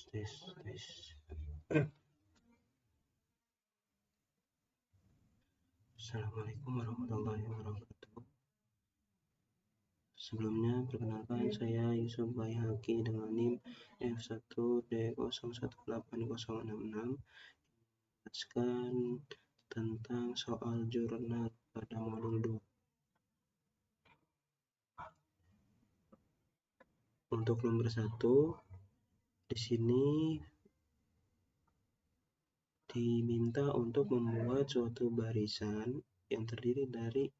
tes. Assalamualaikum warahmatullahi wabarakatuh. Sebelumnya, perkenalkan saya Yusuf Baihaqi dengan NIM F1D018066 menjelaskan tentang soal jurnal pada modul 2. Untuk nomor 1, di sini diminta untuk membuat suatu barisan yang terdiri dari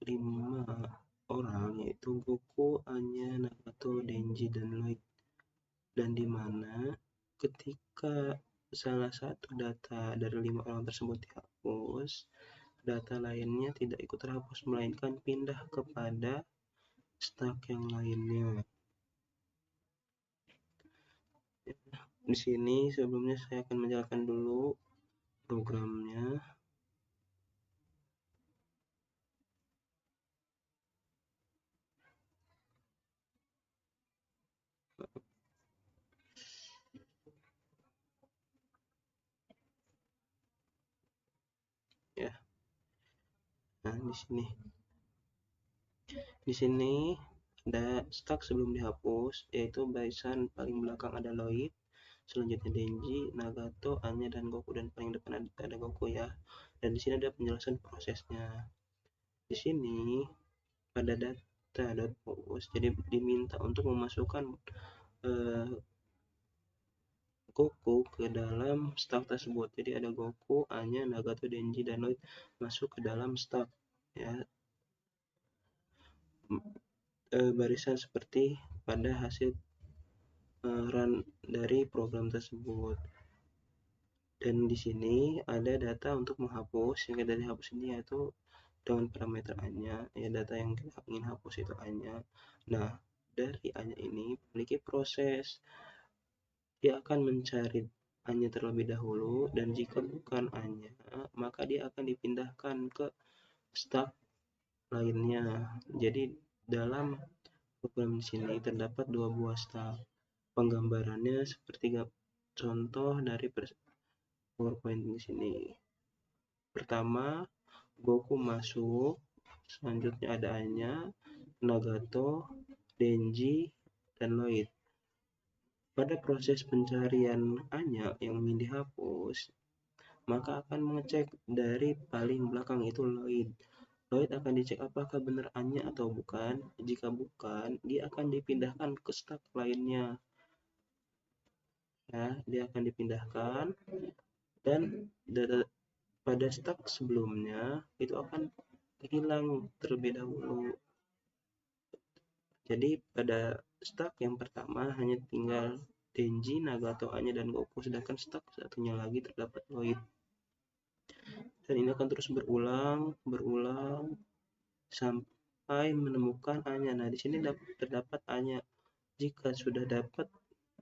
5 orang, yaitu Goku, Anya, Nagato, Denji, dan Lloyd. Dan di mana ketika salah satu data dari 5 orang tersebut dihapus, data lainnya tidak ikut terhapus, melainkan pindah kepada stack yang lainnya. Di sini sebelumnya saya akan menjelaskan dulu programnya. Ya. Nah, di sini ada stack sebelum dihapus, yaitu barisan paling belakang ada Lloyd, selanjutnya Denji, Nagato, Anya, dan Goku, dan paling depan ada Goku ya. Dan di sini ada penjelasan prosesnya. Di sini pada data.post, jadi diminta untuk memasukkan Goku ke dalam stack tersebut. Jadi ada Goku, Anya, Nagato, Denji, dan Lloyd masuk ke dalam stack ya. Barisan seperti pada hasil run dari program tersebut. Dan di sini ada data untuk menghapus, yang kita dihapus ini yaitu dengan parameter Anya, ya data yang kita ingin hapus itu Anya. Nah, dari Anya ini memiliki proses, dia akan mencari Anya terlebih dahulu, dan jika bukan Anya, maka dia akan dipindahkan ke stack lainnya. Jadi dalam program di sini terdapat 2 buah stack. Penggambarannya seperti contoh dari PowerPoint di sini. Pertama, Goku masuk, selanjutnya ada Anya, Nagato, Denji, dan Lloyd. Pada proses pencarian Anya yang ingin dihapus, maka akan mengecek dari paling belakang itu Lloyd. Lloyd akan dicek apakah benar Anya atau bukan. Jika bukan, dia akan dipindahkan ke stack lainnya. Ya, dia akan dipindahkan, dan data pada stack sebelumnya itu akan hilang terlebih dahulu. Jadi pada stack yang pertama hanya tinggal Denji, Nagato, Anya, dan Goku, sedangkan stack satunya lagi terdapat Lloyd. Dan ini akan terus berulang sampai menemukan Anya. Nah, di sini terdapat Anya. Jika sudah dapat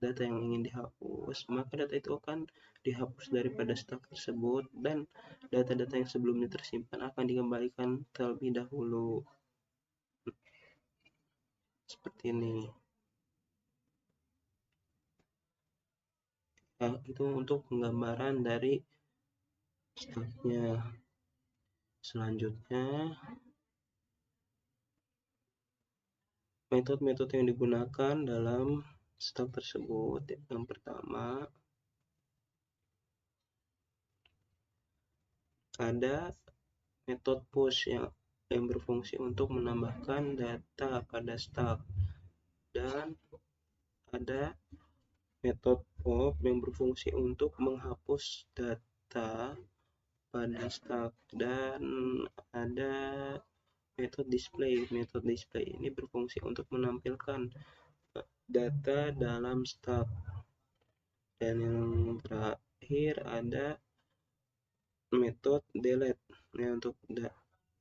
data yang ingin dihapus, maka data itu akan dihapus daripada stack tersebut, dan data-data yang sebelumnya tersimpan akan dikembalikan terlebih dahulu. Seperti ini. Nah, itu untuk penggambaran dari stacknya. Selanjutnya, metode-metode yang digunakan dalam stack tersebut. Yang pertama, ada metode push yang berfungsi untuk menambahkan data pada stack, dan ada metode pop yang berfungsi untuk menghapus data pada stack, dan ada metode display. Metode display ini berfungsi untuk menampilkan data dalam stack. Dan yang terakhir ada metode delete ya,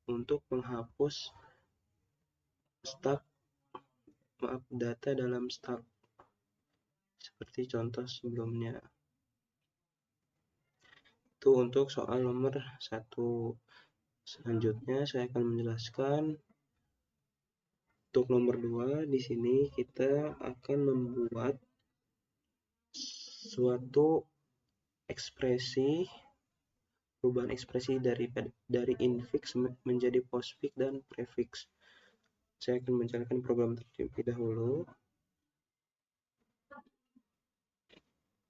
untuk menghapus data dalam stack seperti contoh sebelumnya. Itu untuk soal nomor 1. Selanjutnya saya akan menjelaskan untuk nomor 2. Di sini kita akan membuat suatu perubahan ekspresi dari infix menjadi postfix dan prefix. Saya akan menjalankan program terlebih dahulu.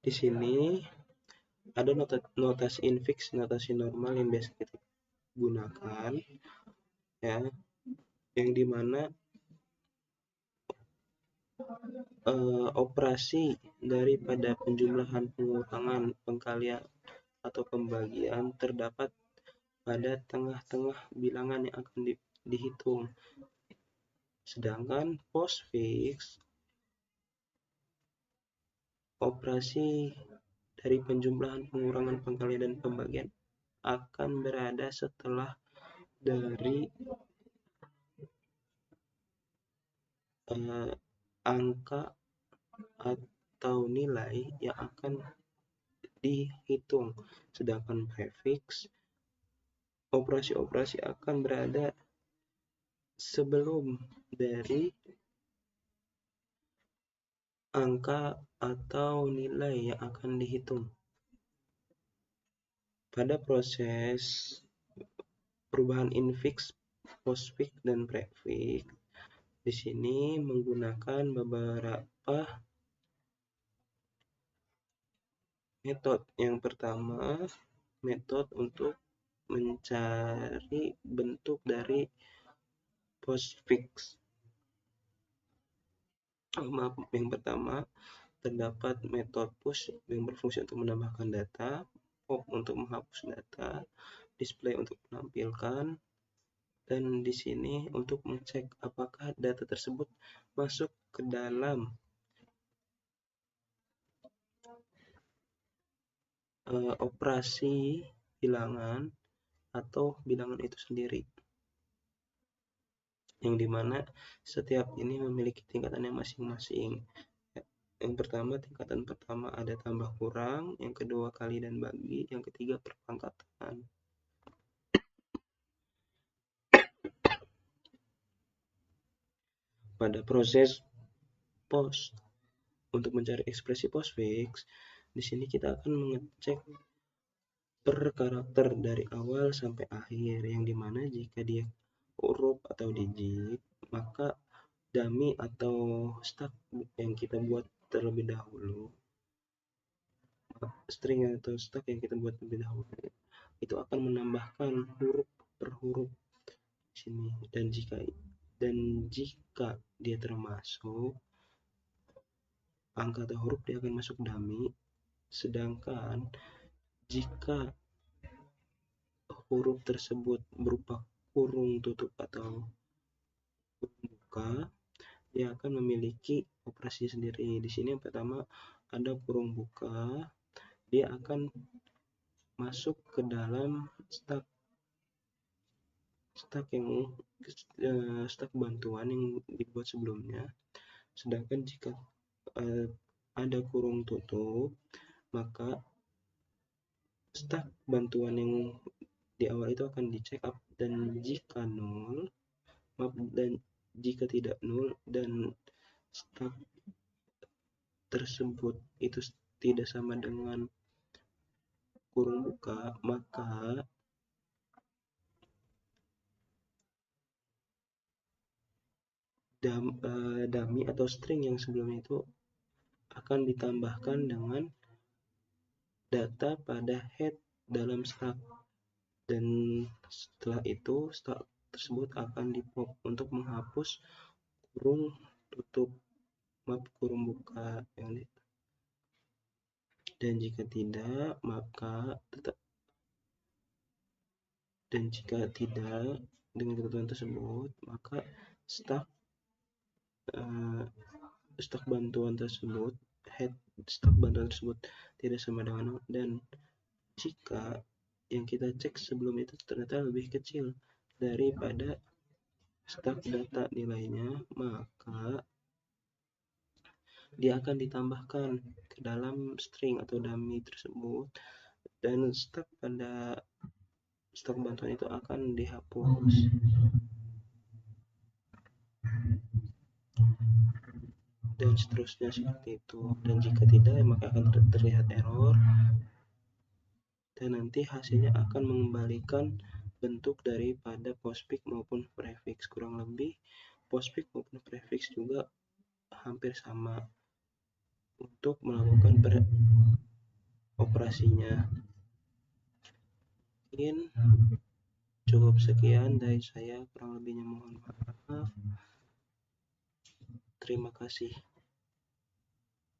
Di sini ada notasi infix, notasi normal yang biasa kita gunakan, ya, yang dimana operasi daripada penjumlahan, pengurangan, pengkalian, atau pembagian terdapat pada tengah-tengah bilangan yang akan dihitung. Sedangkan postfix, operasi dari penjumlahan, pengurangan, pengkalian, dan pembagian akan berada setelah dari angka atau nilai yang akan dihitung. Sedangkan prefix, operasi-operasi akan berada sebelum dari angka atau nilai yang akan dihitung. Pada proses perubahan infix, postfix, dan prefix, di sini menggunakan beberapa metode. Yang pertama, metode untuk mencari bentuk dari postfix. Yang pertama, terdapat metode push yang berfungsi untuk menambahkan data, pop untuk menghapus data, display untuk menampilkan, dan di sini untuk mengecek apakah data tersebut masuk ke dalam operasi bilangan atau bilangan itu sendiri, yang dimana setiap ini memiliki tingkatannya masing-masing. Yang pertama, tingkatan pertama ada tambah kurang, yang kedua kali dan bagi, yang ketiga perpangkatan. Pada proses post untuk mencari ekspresi postfix, di sini kita akan mengecek per karakter dari awal sampai akhir, yang dimana jika dia huruf atau digit, maka dummy atau stuck yang kita buat terlebih dahulu, string atau stuck yang kita buat terlebih dahulu, itu akan menambahkan huruf per huruf di sini. Dan jika dia termasuk angka atau huruf, dia akan masuk dummy. Sedangkan jika huruf tersebut berupa kurung tutup atau kurung buka, dia akan memiliki operasi sendiri. Di sini yang pertama ada kurung buka, dia akan masuk ke dalam stuck bantuan yang dibuat sebelumnya. Sedangkan jika ada kurung tutup, maka stuck bantuan yang di awal itu akan dicek up, dan jika jika tidak nol dan stuck tersebut itu tidak sama dengan kurung buka, maka dummy atau string yang sebelumnya itu akan ditambahkan dengan data pada head dalam stuck, dan setelah itu stuck tersebut akan di-pop untuk menghapus kurung tutup, kurung buka yang itu. Dan jika tidak, dengan ketentuan tersebut, maka stuck bantuan tersebut, stuck bantuan tersebut tidak sama dengan nol, dan jika yang kita cek sebelum itu ternyata lebih kecil daripada stuck data nilainya, maka dia akan ditambahkan ke dalam string atau dummy tersebut, dan stuck bantuan itu akan dihapus. dan seterusnya seperti itu. Dan jika tidak, maka akan terlihat error, dan nanti hasilnya akan mengembalikan bentuk daripada postfix maupun prefix. Kurang lebih postfix maupun prefix juga hampir sama untuk melakukan operasinya. Mungkin cukup sekian dari saya, kurang lebihnya mohon maaf. Terima kasih.